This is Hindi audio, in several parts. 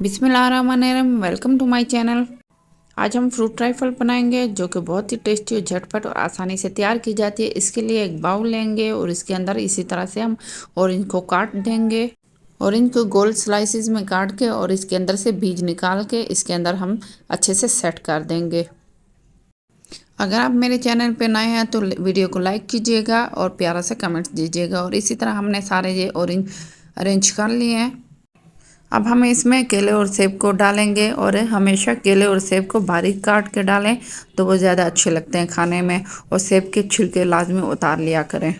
बिस्मिल्लाहिर्रहमानिर्रहीम। Welcome to my channel. आज हम फ्रूट ट्राइफल बनाएंगे जो कि बहुत ही टेस्टी और झटपट और आसानी से तैयार की जाती है। इसके लिए एक बाउल लेंगे और इसके अंदर इसी तरह से हम ऑरेंज को काट देंगे। ऑरेंज को गोल स्लाइसिस में काट के और इसके अंदर से बीज निकाल के इसके अंदर हम अच्छे से सेट कर देंगे। अगर आप मेरे चैनल पे नए हैं तो वीडियो को लाइक कीजिएगा और प्यारा सा कमेंट्स दीजिएगा। और इसी तरह हमने सारे ये ऑरेंज अरेंज कर लिए हैं। अब हम इसमें केले और सेब को डालेंगे और हमेशा केले और सेब को बारीक काट के डालें तो वो ज़्यादा अच्छे लगते हैं खाने में। और सेब के छिलके लाजमी उतार लिया करें।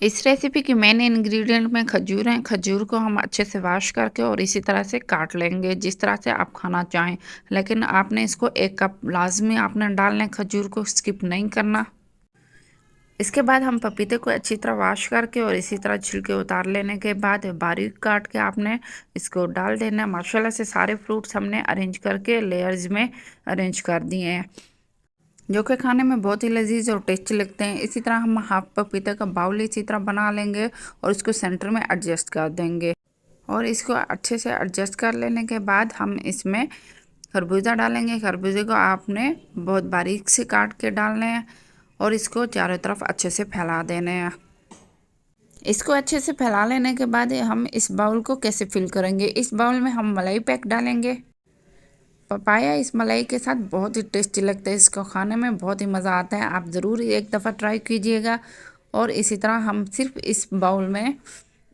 इस रेसिपी की मेन इंग्रेडिएंट में खजूर हैं। खजूर को हम अच्छे से वॉश करके और इसी तरह से काट लेंगे जिस तरह से आप खाना चाहें। लेकिन आपने इसको 1 कप लाजमी आपने डालना है, खजूर को स्किप नहीं करना। इसके बाद हम पपीते को अच्छी तरह वॉश करके और इसी तरह छिलके उतार लेने के बाद बारीक काट के आपने इसको डाल देना। माशाल्लाह से सारे फ्रूट्स हमने अरेंज करके लेयर्स में अरेंज कर दिए हैं जो कि खाने में बहुत ही लजीज और टेस्टी लगते हैं। इसी तरह हम हाफ पपीते का बाउल इसी तरह बना लेंगे और इसको सेंटर में एडजस्ट कर देंगे। और इसको अच्छे से एडजस्ट कर लेने के बाद हम इसमें खरबूजा डालेंगे। खरबूजे को आपने बहुत बारीक से काट के डालने हैं और इसको चारों तरफ अच्छे से फैला देने हैं। इसको अच्छे से फैला लेने के बाद हम इस बाउल को कैसे फिल करेंगे। इस बाउल में हम मलाई पैक डालेंगे। पपाया इस मलाई के साथ बहुत ही टेस्टी लगता है, इसको खाने में बहुत ही मज़ा आता है। आप ज़रूर एक दफ़ा ट्राई कीजिएगा। और इसी तरह हम सिर्फ इस बाउल में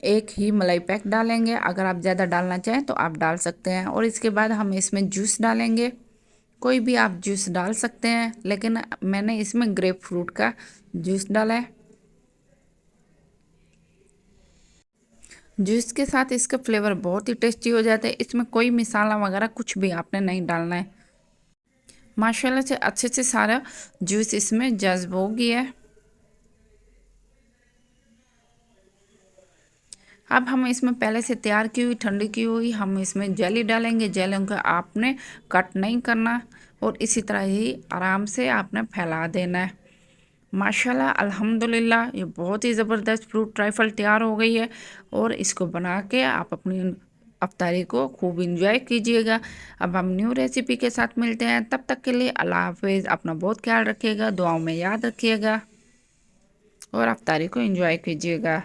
एक ही मलाई पैक डालेंगे। अगर आप ज़्यादा डालना चाहें तो आप डाल सकते हैं। और इसके बाद हम इसमें जूस डालेंगे। कोई भी आप जूस डाल सकते हैं लेकिन मैंने इसमें ग्रेप फ्रूट का जूस डाला है। जूस के साथ इसका फ्लेवर बहुत ही टेस्टी हो जाता है। इसमें कोई मसाला वगैरह कुछ भी आपने नहीं डालना है। माशाल्लाह से अच्छे से सारा जूस इसमें जज्ब हो गया है। अब हम इसमें पहले से तैयार की हुई ठंडी की हुई हम इसमें जेली डालेंगे। जेली को आपने कट नहीं करना और इसी तरह ही आराम से आपने फैला देना है। माशाल्लाह अल्हम्दुलिल्लाह ये बहुत ही ज़बरदस्त फ्रूट ट्राइफल तैयार हो गई है। और इसको बना के आप अपनी अफ्तारी को खूब इंजॉय कीजिएगा। अब हम न्यू रेसिपी के साथ मिलते हैं। तब तक के लिए अल्लाह हाफिज़। अपना बहुत ख्याल रखिएगा, दुआओं में याद रखिएगा और अफ्तारी को इंजॉय कीजिएगा।